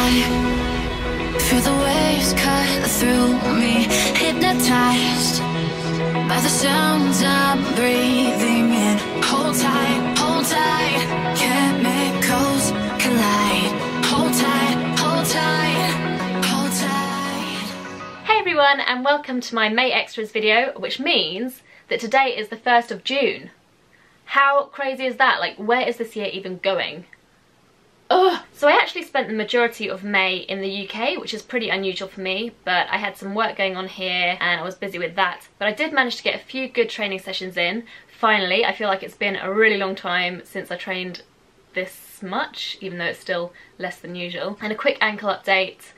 high. Feel the waves cut through me, hypnotized by the sounds I'm breathing in. Hold tight, chemicals collide. Hold tight, hold tight, hold tight. Hey everyone, and welcome to my May Extras video, which means that today is the 1st of June. How crazy is that? Like, where is this year even going? Ugh! So I actually spent the majority of May in the UK, which is pretty unusual for me, but I had some work going on here and I was busy with that. But I did manage to get a few good training sessions in. Finally, I feel like it's been a really long time since I trained this much, even though it's still less than usual. And a quick ankle update.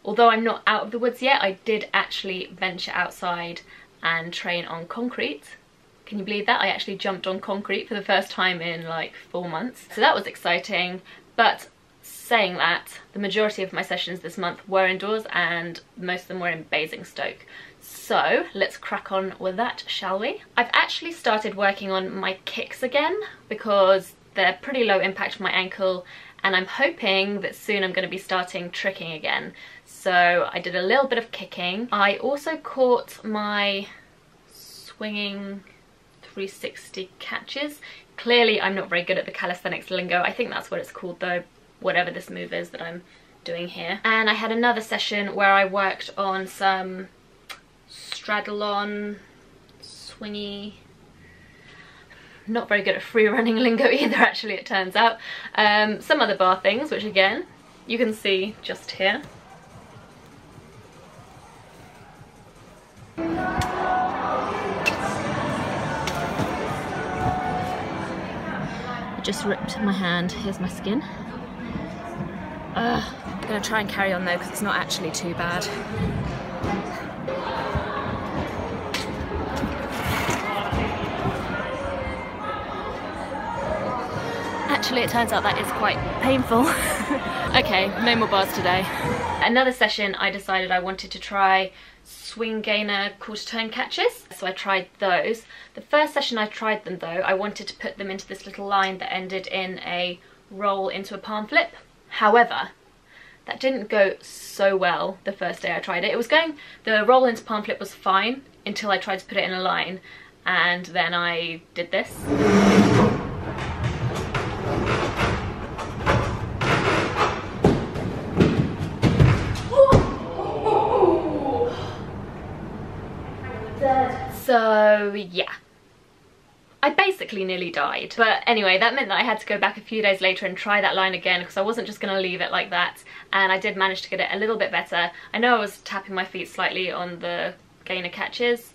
Although I'm not out of the woods yet, I did actually venture outside and train on concrete. Can you believe that? I actually jumped on concrete for the first time in like 4 months. So that was exciting. But saying that, the majority of my sessions this month were indoors and most of them were in Basingstoke. So let's crack on with that, shall we? I've actually started working on my kicks again because they're pretty low impact for my ankle, and I'm hoping that soon I'm going to be starting tricking again. So I did a little bit of kicking. I also caught my swinging 360 catches. Clearly I'm not very good at the calisthenics lingo. I think that's what it's called though, whatever this move is that I'm doing here. And I had another session where I worked on some straddle-on, swingy, not very good at free running lingo either actually, it turns out. Some other bar things, which again, you can see just here. Just ripped my hand. Here's my skin. I'm gonna try and carry on though because it's not actually too bad. Actually, it turns out that is quite painful. Okay, no more bars today. Another session, I decided I wanted to try swing gainer quarter turn catches, so I tried those. The first session I tried them though, I wanted to put them into this little line that ended in a roll into a palm flip. However, that didn't go so well the first day I tried it. The roll into palm flip was fine until I tried to put it in a line, and then I did this. So yeah, I basically nearly died. But anyway, that meant that I had to go back a few days later and try that line again because I wasn't just going to leave it like that, and I did manage to get it a little bit better. I know I was tapping my feet slightly on the gainer catches,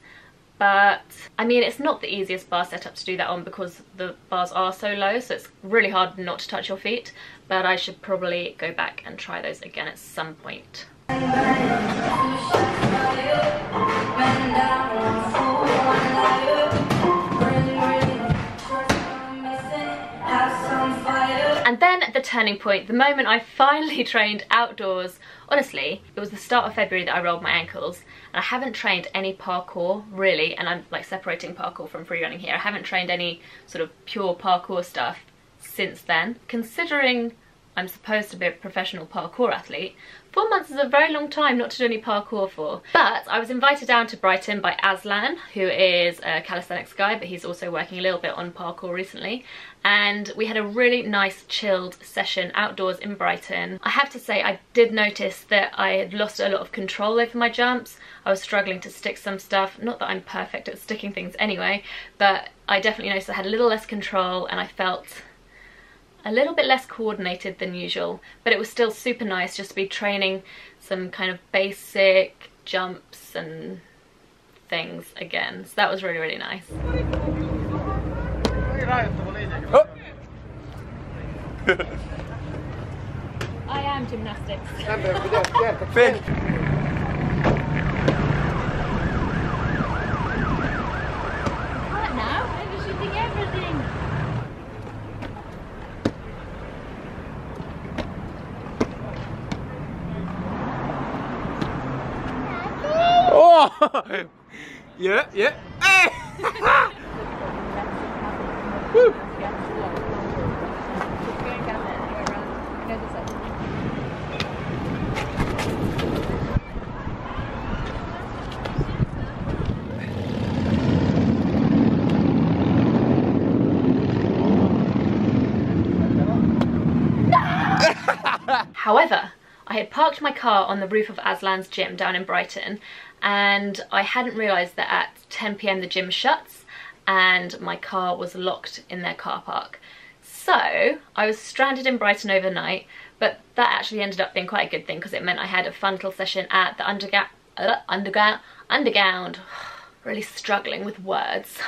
but I mean, it's not the easiest bar setup to do that on because the bars are so low, so it's really hard not to touch your feet, but I should probably go back and try those again at some point. And then the turning point, the moment I finally trained outdoors. Honestly, it was the start of February that I rolled my ankles, and I haven't trained any parkour really, and I'm like separating parkour from free running here. I haven't trained any sort of pure parkour stuff since then. Considering I'm supposed to be a professional parkour athlete, 4 months is a very long time not to do any parkour for. But I was invited down to Brighton by Aslan, who is a calisthenics guy, but he's also working a little bit on parkour recently. And we had a really nice chilled session outdoors in Brighton. I have to say, I did notice that I had lost a lot of control over my jumps. I was struggling to stick some stuff. Not that I'm perfect at sticking things anyway, but I definitely noticed I had a little less control and I felt a little bit less coordinated than usual, but it was still super nice just to be training some kind of basic jumps and things again. So that was really, really nice. Oh. I am gymnastics. Finn. What now? I was shooting everything. Oh! Yeah, yeah. Hey! Woo! However, I had parked my car on the roof of Aslan's gym down in Brighton, and I hadn't realised that at 10 PM the gym shuts and my car was locked in their car park. So I was stranded in Brighton overnight, but that actually ended up being quite a good thing because it meant I had a fun little session at the underground. Really struggling with words.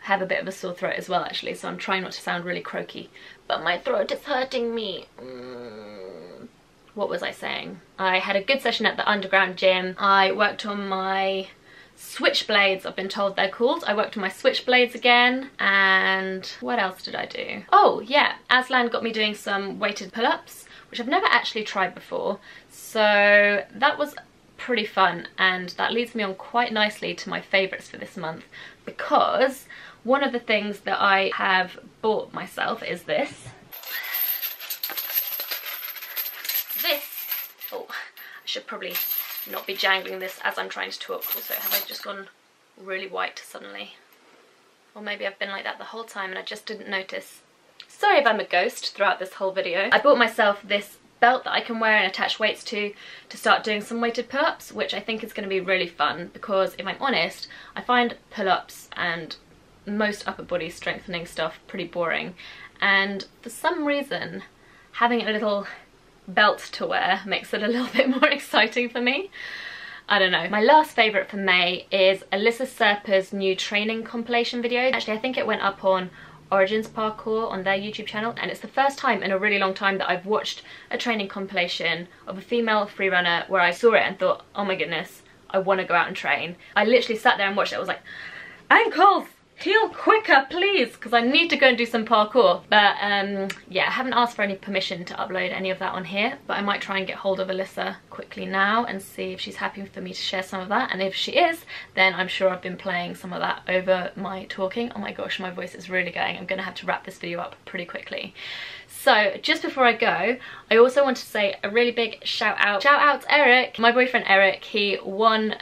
I have a bit of a sore throat as well actually, so I'm trying not to sound really croaky, but my throat is hurting me. What was I saying? I had a good session at the underground gym. I worked on my switchblades, I've been told they're called. I worked on my switchblades again, and what else did I do? Oh yeah, Aslan got me doing some weighted pull-ups, which I've never actually tried before, so that was pretty fun, and that leads me on quite nicely to my favourites for this month, because one of the things that I have bought myself is this. Oh, I should probably not be jangling this as I'm trying to talk. Also, have I just gone really white suddenly? Or maybe I've been like that the whole time and I just didn't notice. Sorry if I'm a ghost throughout this whole video. I bought myself this belt that I can wear and attach weights to start doing some weighted pull-ups, which I think is going to be really fun because, if I'm honest, I find pull-ups and most upper body strengthening stuff pretty boring, and for some reason having a little belt to wear makes it a little bit more exciting for me. I don't know. My last favourite for May is Alyssa Serpa's new training compilation video. Actually, I think it went up on Origins Parkour on their YouTube channel, and it's the first time in a really long time that I've watched a training compilation of a female freerunner where I saw it and thought, oh my goodness, I want to go out and train. I literally sat there and watched it. I was like, ankles! Heal quicker, please, because I need to go and do some parkour. But yeah, I haven't asked for any permission to upload any of that on here, but I might try and get hold of Alyssa quickly now and see if she's happy for me to share some of that. And if she is, then I'm sure I've been playing some of that over my talking. Oh my gosh, my voice is really going. I'm gonna have to wrap this video up pretty quickly. So just before I go, I also want to say a really big shout out to Eric, my boyfriend Eric. He won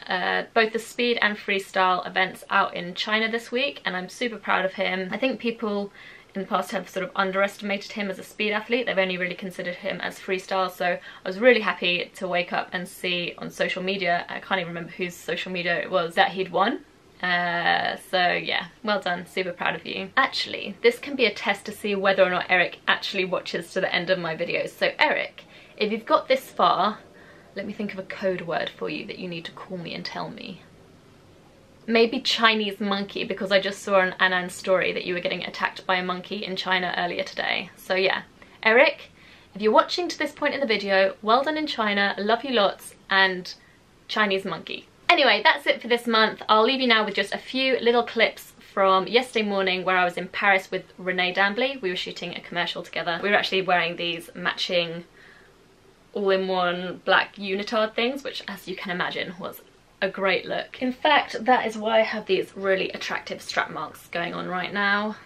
both the speed and freestyle events out in China this week, and I'm super proud of him. I think people in the past have sort of underestimated him as a speed athlete. They've only really considered him as freestyle, so I was really happy to wake up and see on social media, I can't even remember whose social media it was, that he'd won. So yeah, well done, super proud of you. Actually, this can be a test to see whether or not Eric actually watches to the end of my videos. So Eric, if you've got this far, let me think of a code word for you that you need to call me and tell me. Maybe Chinese monkey, because I just saw an Anan story that you were getting attacked by a monkey in China earlier today. So yeah, Eric, if you're watching to this point in the video, well done in China, love you lots, and Chinese monkey. Anyway, that's it for this month. I'll leave you now with just a few little clips from yesterday morning where I was in Paris with Renee Dambley. We were shooting a commercial together. We were actually wearing these matching all-in-one black unitard things, which, as you can imagine, was a great look. In fact, that is why I have these really attractive strap marks going on right now.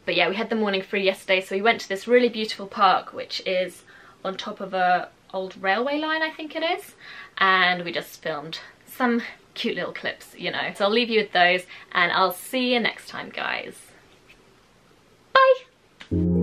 But yeah, we had the morning free yesterday, so we went to this really beautiful park, which is on top of a old railway line, I think it is, and we just filmed some cute little clips, you know. So I'll leave you with those, and I'll see you next time, guys. Bye!